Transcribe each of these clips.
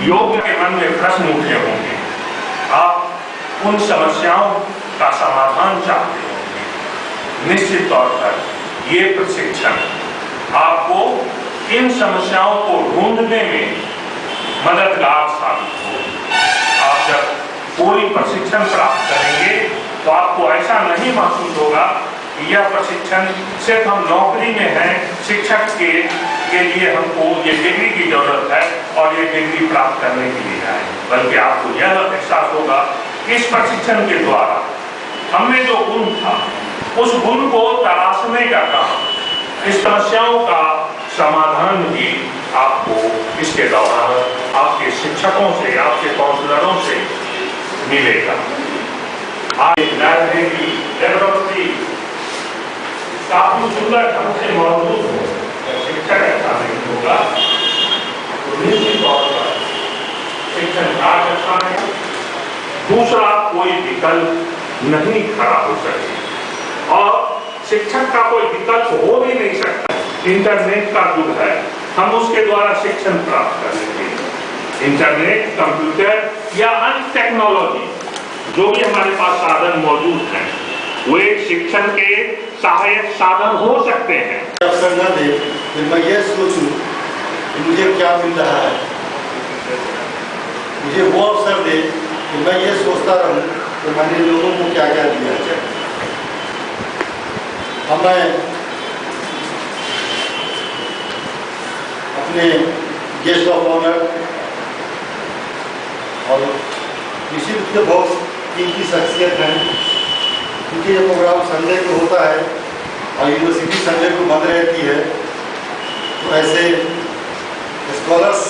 योग्य के मन में प्रश्न उठे होंगे, आप उन समस्याओं का समाधान चाहते होंगे। निश्चित तौर पर ये प्रशिक्षण आपको इन समस्याओं को ढूंढने में मददगार साबित हो। आप जब पूरी प्रशिक्षण प्राप्त करेंगे तो आपको ऐसा नहीं महसूस होगा कि यह प्रशिक्षण सिर्फ हम नौकरी में हैं, शिक्षक के लिए हमको ये डिग्री की जरूरत है और ये डिग्री प्राप्त करने के लिए आए, बल्कि आपको यह एहसास होगा कि इस प्रशिक्षण के द्वारा हमें जो गुण था उस गुण को तराशने का काम, इस समस्याओं का समाधान भी आपको इसके दौरान आपके शिक्षकों से, आपके काउंसलरों से मिलेगा। आगे लाइब्रेरी डेवलपमेंट काफी सुंदर ढंग से मौजूद हो, शिक्षक ऐसा नहीं होगा तो निश्चित तौर पर शिक्षण कार्य अच्छा है। दूसरा कोई विकल्प नहीं खड़ा हो सके और शिक्षक का कोई विकल्प हो भी नहीं सकता। इंटरनेट का युग है, हम उसके द्वारा शिक्षण प्राप्त कर लेंगे। इंटरनेट, कंप्यूटर या अन्य टेक्नोलॉजी जो भी हमारे पास साधन मौजूद हैं, वे शिक्षण के सहायक साधन हो सकते हैं। अवसर न दे फिर मैं ये सोचूं कि मुझे क्या मिल रहा है, मुझे वो अवसर दे कि मैं ये सोचता रहूं कि मैंने लोगों को क्या क्या दिया है। अब मैं अपने गेस्ट ऑफ ऑनर और निश्चित रूप से बहुत कीमती शख्सियत हैं, क्योंकि ये प्रोग्राम संडे को होता है और यूनिवर्सिटी संडे को बंद रहती है, तो ऐसे स्कॉलर्स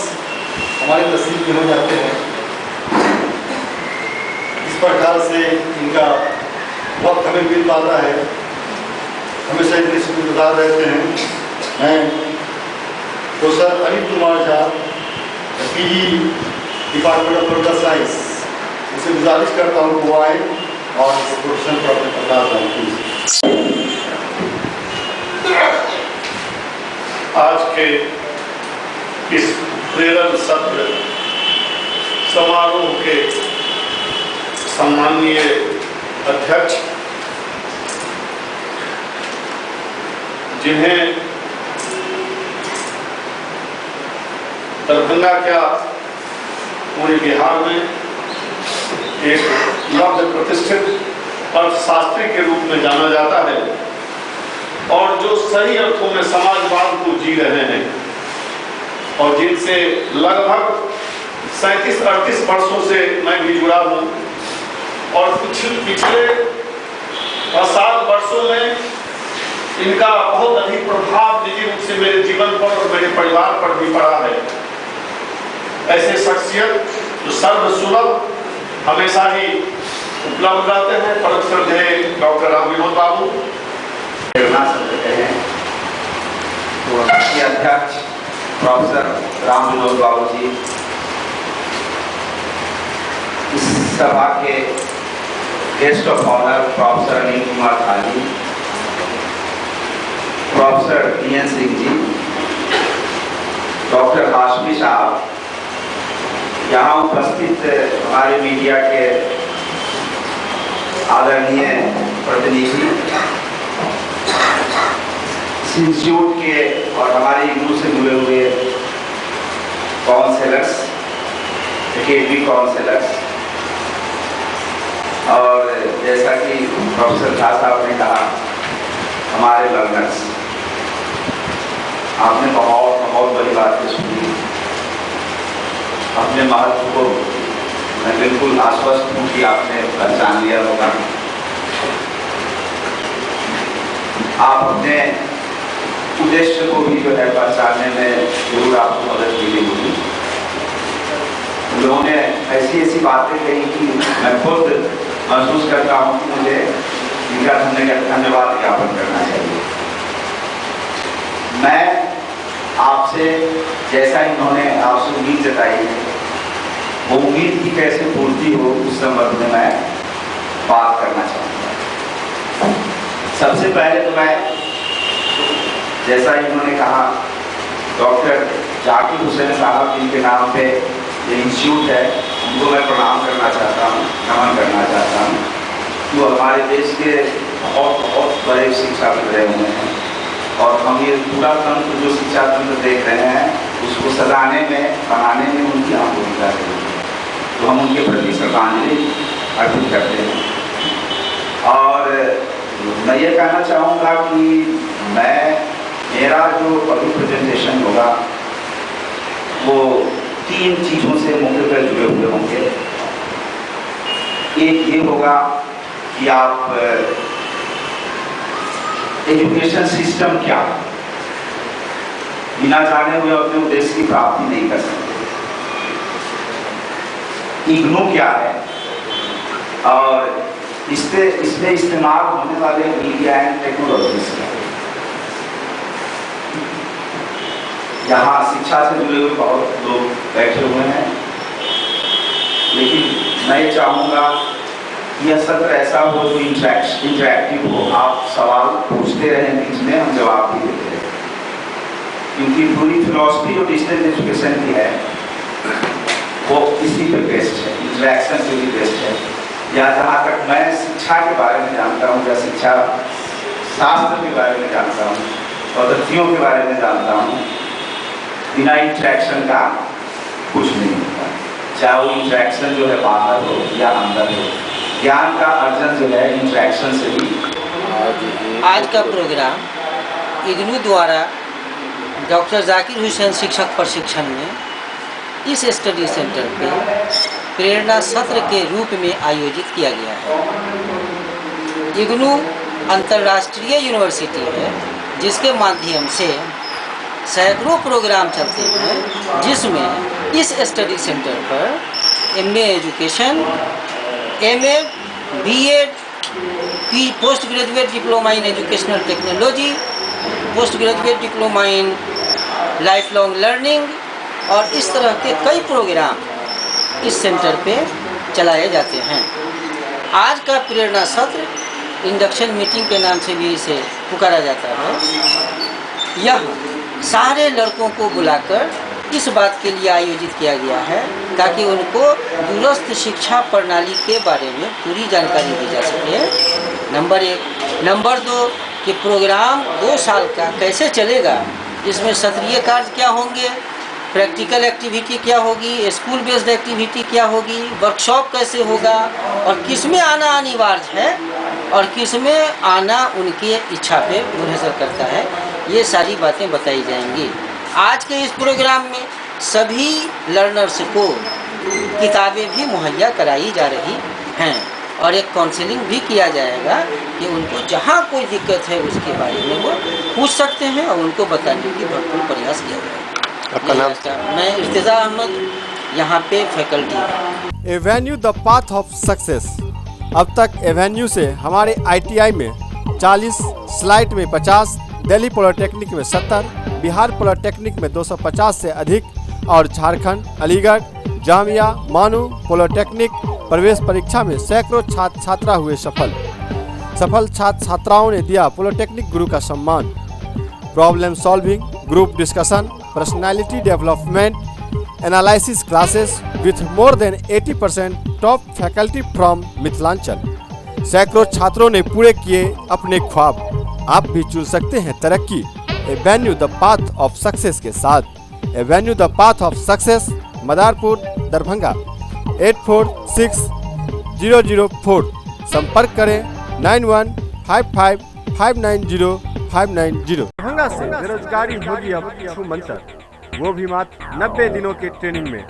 हमारे नसीब में हो जाते हैं। इस प्रकार से इनका वक्त हमें मिल पाता है, हमेशा इतने शुक्रगुजार रहते हैं। मैं professor Anil Kumar Jha, PG department of political science, उसे गुजारिश करता हूँ वो आए और इस प्रोफेशन पर अपने प्रकाश डालें। आज के इस प्रेरण सत्र समारोह के सम्माननीय अध्यक्ष, जिन्हें दरभंगा क्या पूरे बिहार में एक लब्ध प्रतिष्ठित अर्थशास्त्री के रूप में जाना जाता है और जो सही अर्थों में समाजवाद को जी रहे हैं और जिनसे लगभग 37-38 वर्षों से मैं भी जुड़ा हूँ और पिछले 7 वर्षों में इनका बहुत अधिक प्रभाव निजी रूप से मेरे जीवन पर और मेरे परिवार पर भी पड़ा है। ऐसे शख्सियत जो सर्वसुलभ हमेशा ही उपलब्ध रहते हैं, परम श्रद्धेय डॉक्टर राम विनोद बाबू हैं, तो अध्यक्ष प्रोफेसर राम विनोद बाबू जी, इस सभा के guest of honour professor Anil Kumar Jha ji, professor TN. Singh ji, doctor Hashmi sahab, यहाँ उपस्थित हमारे मीडिया के आदरणीय प्रतिनिधि, इंस्टीट्यूट के और हमारे इग्नू से जुड़े हुए काउंसलर्स, एकेडमी काउंसलर्स, और जैसा कि प्रोफेसर झा साहब ने कहा, हमारे लर्नर्स, आपने बहुत बड़ी बातें सुनी। अपने महत्व को मैं बिल्कुल आश्वस्त हूँ कि आपने पहचान लिया होगा। आप अपने उद्देश्य को भी जो है पहचानने में जरूर आपको मदद मिली होगी। लोगों ने ऐसी बातें कही कि मैं खुद महसूस करता हूँ कि मुझे इनका धन्यवाद ज्ञापन करना चाहिए। मैं आपसे, जैसा इन्होंने आपसे उम्मीद जताई है, वो उम्मीद की कैसे पूर्ति हो उस संबंध में मैं बात करना चाहूँगा। सबसे पहले तो मैं, जैसा इन्होंने कहा, डॉक्टर जाकिर हुसैन साहब जिनके नाम पे ये इंस्टीट्यूट है, उनको मैं प्रणाम करना चाहता हूँ, नमन करना चाहता हूँ। वो हमारे देश के बहुत बहुत बड़े शिक्षाविद रहे हुए हैं और हम ये पूरा तंत्र जो शिक्षा तंत्र देख रहे हैं उसको सजाने में, बनाने में उनकी अहम भूमिका रही है। तो हम उनके प्रति श्रद्धांजलि अर्पित करते हैं। और मैं ये कहना चाहूँगा कि मेरा जो अभी प्रेजेंटेशन होगा वो 3 चीज़ों से मुख्यतः जुड़े हुए होंगे। एक ये होगा कि आप एजुकेशन सिस्टम क्या है, बिना जाने हुए अपने उद्देश्य की प्राप्ति नहीं कर सकते। इग्नू क्या है और इसमें इस्तेमाल होने वाले मीडिया एंड टेक्नोलॉजीज क्या है। यहाँ शिक्षा से जुड़े हुए बहुत लोग बैठे हुए हैं, लेकिन मैं चाहूँगा यह सत्र ऐसा हो जो इंटरैक्टिव हो। आप सवाल पूछते रहें, बीच में हम जवाब भी देते रहें, क्योंकि पूरी फिलॉसफी जो डिजिटल एजुकेशन की है वो इसी पे बेस्ड है, इंटरैक्शन पे भी बेस्ड है। या जहाँ तक मैं शिक्षा के बारे में जानता हूँ या शिक्षा शास्त्र के बारे में जानता हूँ, पद्धतियों के बारे में जानता हूँ, बिना इंटरैक्शन का कुछ नहीं होता। चाहे वो इंटरैक्शन जो है बाहर हो या अंदर हो, ज्ञान का अर्जन जो है इंटरैक्शन से ही। आज का प्रोग्राम इग्नू द्वारा डॉक्टर जाकिर हुसैन शिक्षक प्रशिक्षण में इस स्टडी सेंटर पे प्रेरणा सत्र के रूप में आयोजित किया गया है। इग्नू अंतर्राष्ट्रीय यूनिवर्सिटी है जिसके माध्यम से सैकड़ों प्रोग्राम चलते हैं, जिसमें इस स्टडी सेंटर पर MA education, MA, BEd, post graduate diploma in educational technology, post graduate diploma in lifelong learning और इस तरह के कई प्रोग्राम इस सेंटर पे चलाए जाते हैं। आज का प्रेरणा सत्र इंडक्शन मीटिंग के नाम से भी इसे पुकारा जाता है। यह सारे लड़कों को बुलाकर इस बात के लिए आयोजित किया गया है ताकि उनको दूरस्थ शिक्षा प्रणाली के बारे में पूरी जानकारी दी जा सके, नंबर 1। नंबर 2 कि प्रोग्राम 2 साल का कैसे चलेगा, इसमें सत्रीय कार्य क्या होंगे, प्रैक्टिकल एक्टिविटी क्या होगी, स्कूल बेस्ड एक्टिविटी क्या होगी, वर्कशॉप कैसे होगा और किस में आना अनिवार्य है और किस में आना उनकी इच्छा पे निर्भर करता है, ये सारी बातें बताई जाएंगी। आज के इस प्रोग्राम में सभी लर्नर्स को किताबें भी मुहैया कराई जा रही हैं और एक काउंसलिंग भी किया जाएगा कि उनको जहाँ कोई दिक्कत है उसके बारे में वो पूछ सकते हैं और उनको बताने की भरपूर प्रयास किया जाएगा। आपका नाम? मैं इर्तिजा अहमद, यहाँ पे फैकल्टी हूँ। Avenue the path of success. अब तक एवेन्यू से हमारे आईटीआई में 40, स्लाइट में 50, दिल्ली पॉलिटेक्निक में 70, बिहार पॉलिटेक्निक में 250 से अधिक और झारखंड, अलीगढ़, जामिया, मानू पॉलिटेक्निक प्रवेश परीक्षा में सैकड़ों छात्र छात्रा हुए सफल छात्र छात्राओं ने दिया पॉलिटेक्निक गुरु का सम्मान। Problem solving, group discussion, personality development, analysis classes with more than 80% top faculty from Mithilanchal. सैकड़ों छात्रों ने पूरे किए अपने ख्वाब। आप भी चुन सकते हैं तरक्की Avenue the path of success के साथ। Avenue the path of success, Madarpur, Darbhanga 846004। संपर्क करें 9155590590। दरभंगा से बेरोजगारी होगी अब छूमंतर, वो भी मात्र 90 दिनों के ट्रेनिंग में।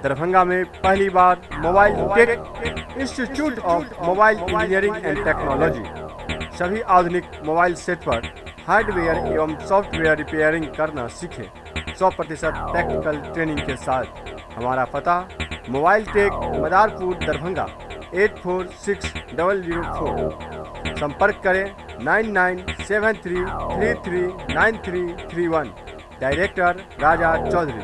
दरभंगा में पहली बार mobile tech institute of mobile engineering and technology. सभी आधुनिक मोबाइल सेट पर हार्डवेयर एवं सॉफ्टवेयर रिपेयरिंग करना सीखें 100% टेक्निकल ट्रेनिंग के साथ। हमारा पता मोबाइल टेक, मदारपुर, दरभंगा 846004। संपर्क करें 9973339331। डायरेक्टर राजा चौधरी।